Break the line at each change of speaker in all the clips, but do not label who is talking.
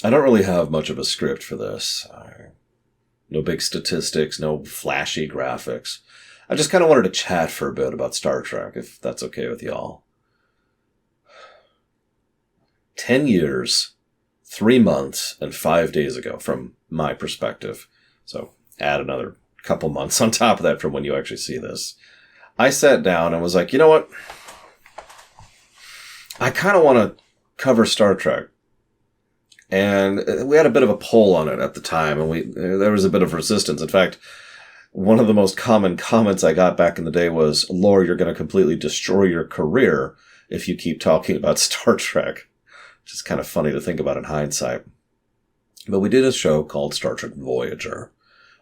I don't really have much of a script for this. No big statistics, no flashy graphics. I just kind of wanted to chat for a bit about Star Trek, if that's okay with y'all. 10 years, 3 months, and 5 days ago, from my perspective. So add another couple months on top of that from when you actually see this. I sat down and was like, you know what? I kind of want to cover Star Trek. And we had a bit of a poll on it at the time, and there was a bit of resistance. In fact, one of the most common comments I got back in the day was, Lore, you're going to completely destroy your career if you keep talking about Star Trek. Which is kind of funny to think about in hindsight. But we did a show called Star Trek Voyager.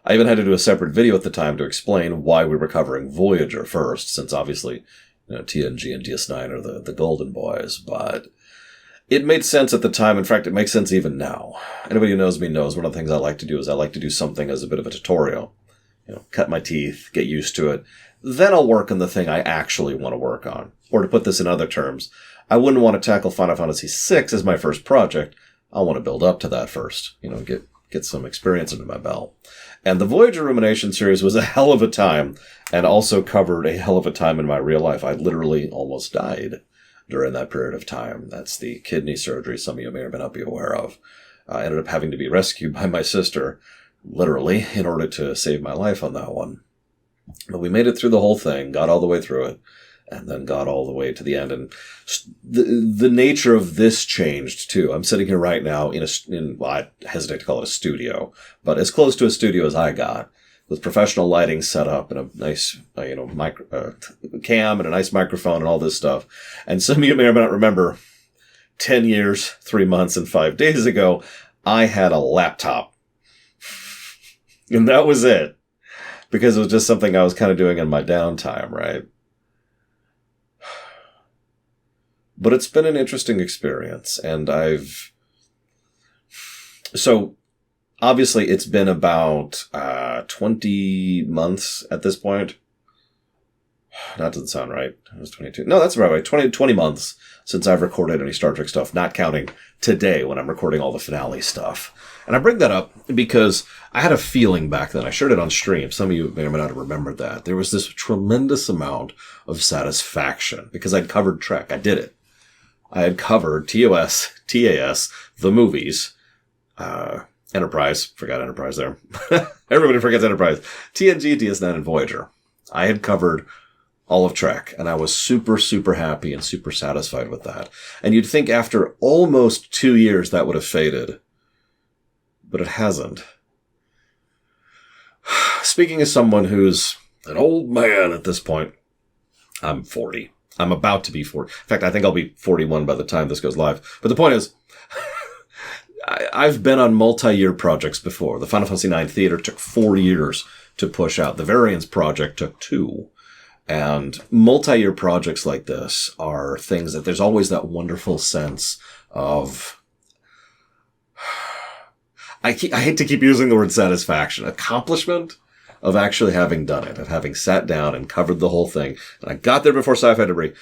I even had to do a separate video at the time to explain why we were covering Voyager first, since obviously TNG and DS9 are the golden boys, but it made sense at the time. In fact, it makes sense even now. Anybody who knows me knows one of the things I like to do is I like to do something as a bit of a tutorial. Cut my teeth, get used to it. Then I'll work on the thing I actually want to work on. Or to put this in other terms, I wouldn't want to tackle Final Fantasy VI as my first project. I want to build up to that first. Get some experience under my belt. And the Voyager Rumination series was a hell of a time, and also covered a hell of a time in my real life. I literally almost died during that period of time. That's the kidney surgery some of you may or may not be aware of. I ended up having to be rescued by my sister, literally, in order to save my life on that one. But we made it through the whole thing, got all the way through it, and then got all the way to the end. And the nature of this changed, too. I'm sitting here right now well, I hesitate to call it a studio, but as close to a studio as I got, with professional lighting set up and a nice, cam and a nice microphone and all this stuff. And some of you may or may not remember, 10 years, 3 months, and 5 days ago, I had a laptop. And that was it. Because it was just something I was kind of doing in my downtime, right? But it's been an interesting experience, and so obviously it's been about 20 months at this point. That doesn't sound right. It was 22. No, that's about right. 20 months since I've recorded any Star Trek stuff, not counting today when I'm recording all the finale stuff. And I bring that up because I had a feeling back then. I shared it on stream. Some of you may or may not have remembered that. There was this tremendous amount of satisfaction because I'd covered Trek. I did it. I had covered TOS, TAS, the movies, Enterprise. Forgot Enterprise there. Everybody forgets Enterprise. TNG, DS9, and Voyager. I had covered all of Trek, and I was super, super happy and super satisfied with that. And you'd think after almost 2 years that would have faded. But it hasn't. Speaking as someone who's an old man at this point, I'm 40. I'm about to be 40. In fact, I think I'll be 41 by the time this goes live. But the point is, I've been on multi-year projects before. The Final Fantasy IX Theater took 4 years to push out. The Variants project took 2. And multi-year projects like this are things that there's always that wonderful sense of... I hate to keep using the word satisfaction. Accomplishment of actually having done it, of having sat down and covered the whole thing. And I got there before Sci-Fi Debris.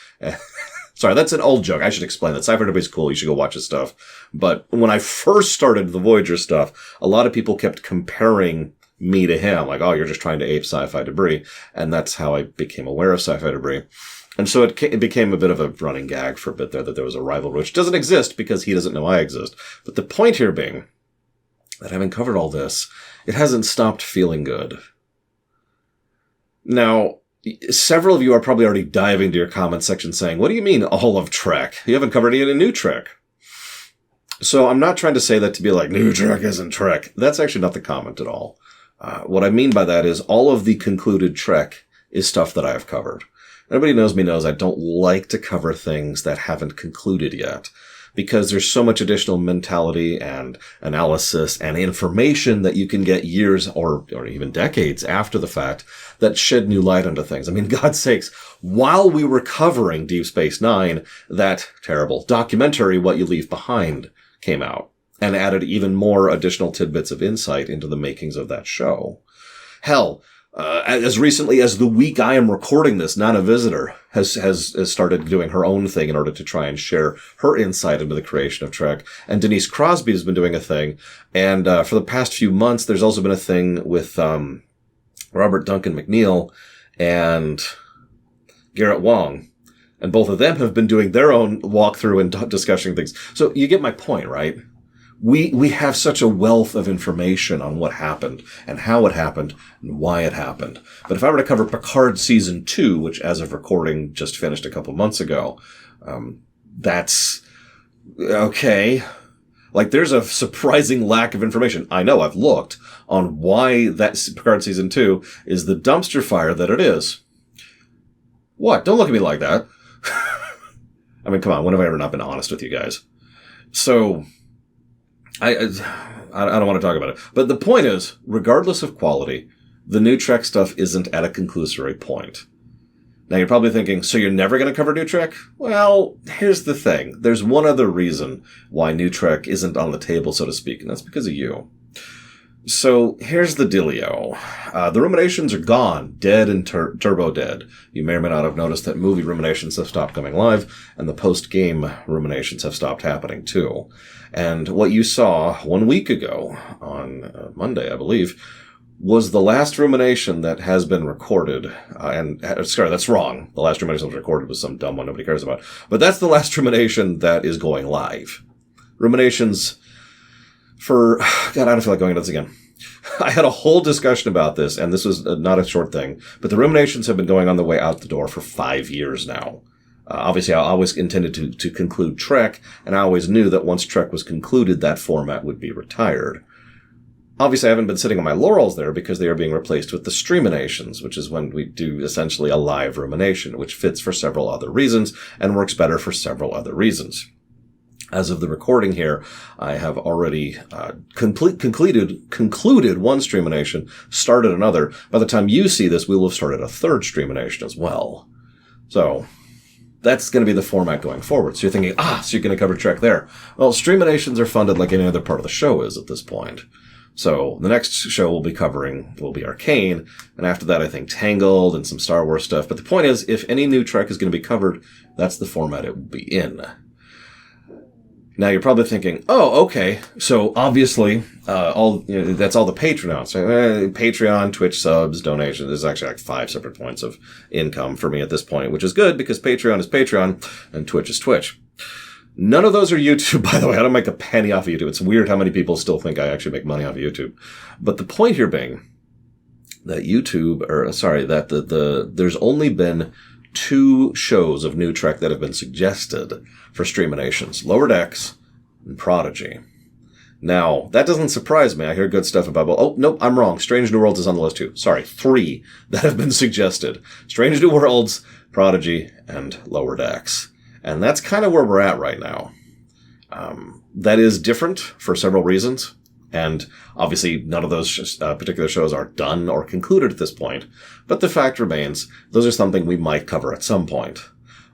Sorry, that's an old joke. I should explain that. Sci-Fi Debris is cool. You should go watch his stuff. But when I first started the Voyager stuff, a lot of people kept comparing me to him. Like, oh, you're just trying to ape Sci-Fi Debris. And that's how I became aware of Sci-Fi Debris. And so it became a bit of a running gag for a bit there that there was a rivalry, which doesn't exist because he doesn't know I exist. But the point here being that having covered all this, it hasn't stopped feeling good. Now, several of you are probably already diving to your comment section saying, what do you mean all of Trek? You haven't covered any new Trek. So I'm not trying to say that to be like, new Trek isn't Trek. That's actually not the comment at all. What I mean by that is all of the concluded Trek is stuff that I have covered. Anybody who knows me knows I don't like to cover things that haven't concluded yet, because there's so much additional mentality and analysis and information that you can get years or even decades after the fact that shed new light onto things. I mean, God's sakes, while we were covering Deep Space Nine, that terrible documentary, What You Leave Behind, came out and added even more additional tidbits of insight into the makings of that show. Hell, As recently as the week I am recording this, Nana Visitor has started doing her own thing in order to try and share her insight into the creation of Trek. And Denise Crosby has been doing a thing. And for the past few months, there's also been a thing with Robert Duncan McNeil and Garrett Wang. And both of them have been doing their own walkthrough and discussing things. So you get my point, right? We have such a wealth of information on what happened and how it happened and why it happened. But if I were to cover Picard Season 2, which as of recording just finished a couple months ago, that's okay. Like, there's a surprising lack of information. I know, I've looked on why that Picard Season 2 is the dumpster fire that it is. What? Don't look at me like that. I mean, come on, when have I ever not been honest with you guys? So, I don't want to talk about it. But the point is, regardless of quality, the new Trek stuff isn't at a conclusory point. Now, you're probably thinking, so you're never going to cover new Trek? Well, here's the thing. There's one other reason why new Trek isn't on the table, so to speak, and that's because of you. So, here's the dealio. The Ruminations are gone. Dead and turbo dead. You may or may not have noticed that movie Ruminations have stopped coming live, and the post-game Ruminations have stopped happening, too. And what you saw 1 week ago, on Monday, I believe, was the last Rumination that has been recorded. Sorry, that's wrong. The last Rumination that was recorded was some dumb one nobody cares about. But that's the last Rumination that is going live. Ruminations for... God, I don't feel like going into this again. I had a whole discussion about this, and this was not a short thing, but the Ruminations have been going on the way out the door for 5 years now. Obviously, I always intended to conclude Trek, and I always knew that once Trek was concluded, that format would be retired. Obviously, I haven't been sitting on my laurels there because they are being replaced with the Streaminations, which is when we do essentially a live rumination, which fits for several other reasons and works better for several other reasons. As of the recording here, I have already concluded one Streamination, started another. By the time you see this, we will have started a third Streamination as well. So that's going to be the format going forward. So you're thinking, so you're going to cover Trek there. Well, Streaminations are funded like any other part of the show is at this point. So the next show we'll be covering will be Arcane, and after that I think Tangled and some Star Wars stuff. But the point is, if any new Trek is going to be covered, that's the format it will be in. Now you're probably thinking, okay, so obviously that's all the Patreon. So, Patreon, Twitch subs, donations. There's actually like 5 separate points of income for me at this point, which is good because Patreon is Patreon and Twitch is Twitch. None of those are YouTube, by the way. I don't make a penny off of YouTube. It's weird how many people still think I actually make money off of YouTube. But the point here being that there's only been 2 shows of new Trek that have been suggested for Streaminations. Lower Decks and Prodigy. Now, that doesn't surprise me. I hear good stuff about, nope, I'm wrong. Strange New Worlds is on the list too. Sorry, 3 that have been suggested. Strange New Worlds, Prodigy, and Lower Decks. And that's kind of where we're at right now. That is different for several reasons. And obviously none of those particular shows are done or concluded at this point. But the fact remains, those are something we might cover at some point.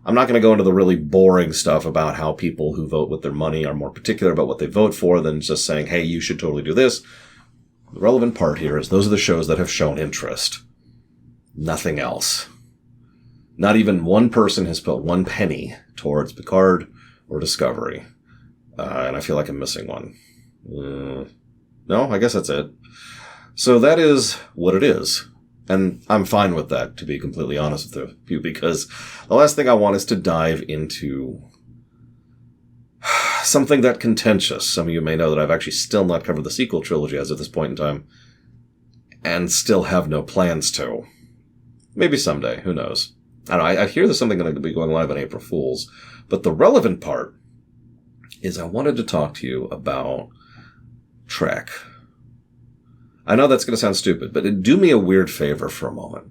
I'm not going to go into the really boring stuff about how people who vote with their money are more particular about what they vote for than just saying, hey, you should totally do this. The relevant part here is those are the shows that have shown interest. Nothing else. Not even one person has put 1 penny towards Picard or Discovery. And I feel like I'm missing one. No, I guess that's it. So that is what it is. And I'm fine with that, to be completely honest with you, because the last thing I want is to dive into something that contentious. Some of you may know that I've actually still not covered the sequel trilogy as of this point in time, and still have no plans to. Maybe someday, who knows. I don't know, I hear there's something going to be going live on April Fool's, but the relevant part is I wanted to talk to you about Trek. I know that's going to sound stupid, but do me a weird favor for a moment.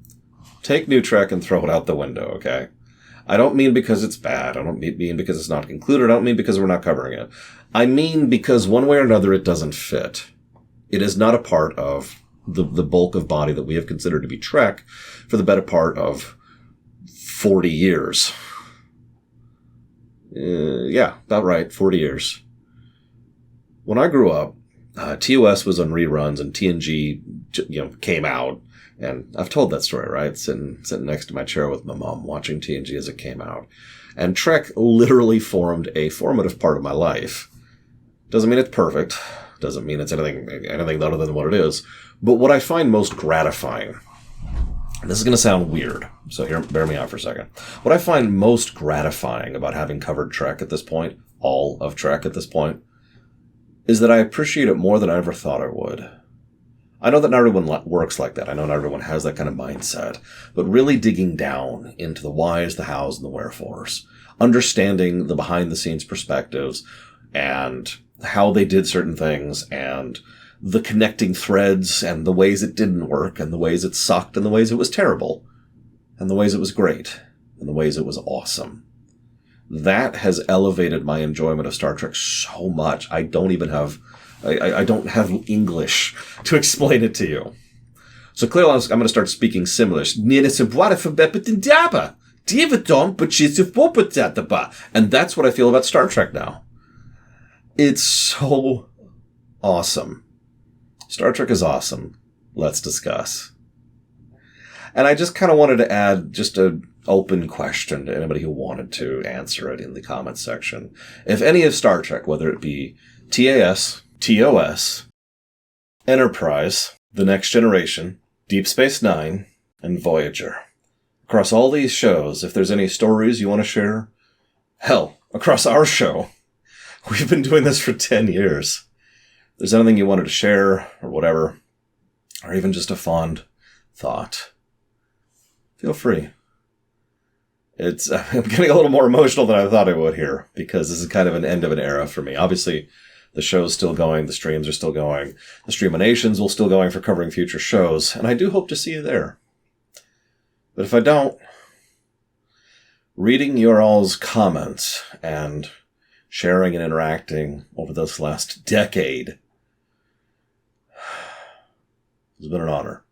Take new Trek and throw it out the window, okay? I don't mean because it's bad. I don't mean because it's not concluded. I don't mean because we're not covering it. I mean because one way or another it doesn't fit. It is not a part of the bulk of body that we have considered to be Trek for the better part of 40 years. Yeah, about right, 40 years. When I grew up, TOS was on reruns and TNG, came out. And I've told that story, right? Sitting next to my chair with my mom, watching TNG as it came out. And Trek literally formed a formative part of my life. Doesn't mean it's perfect. Doesn't mean it's anything other than what it is. But what I find most gratifying, and this is going to sound weird, so here, bear me out for a second. What I find most gratifying about having covered Trek at this point, all of Trek at this point, is that I appreciate it more than I ever thought I would. I know that not everyone works like that. I know not everyone has that kind of mindset. But really digging down into the whys, the hows, and the wherefores, understanding the behind-the-scenes perspectives, and how they did certain things, and the connecting threads, and the ways it didn't work, and the ways it sucked, and the ways it was terrible, and the ways it was great, and the ways it was awesome. That has elevated my enjoyment of Star Trek so much. I don't have English to explain it to you. So clearly I'm going to start speaking Simlish. And that's what I feel about Star Trek now. It's so awesome. Star Trek is awesome. Let's discuss. And I just kind of wanted to add just an open question to anybody who wanted to answer it in the comments section. If any of Star Trek, whether it be TAS, TOS, Enterprise, The Next Generation, Deep Space Nine, and Voyager. Across all these shows, if there's any stories you want to share, hell, across our show, we've been doing this for 10 years. If there's anything you wanted to share, or whatever, or even just a fond thought, feel free. I'm getting a little more emotional than I thought I would here, because this is kind of an end of an era for me. Obviously, the show's still going, the streams are still going, the Streaminations will still going for covering future shows, and I do hope to see you there. But if I don't, reading your all's comments and sharing and interacting over this last decade has been an honor.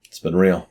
It's been real.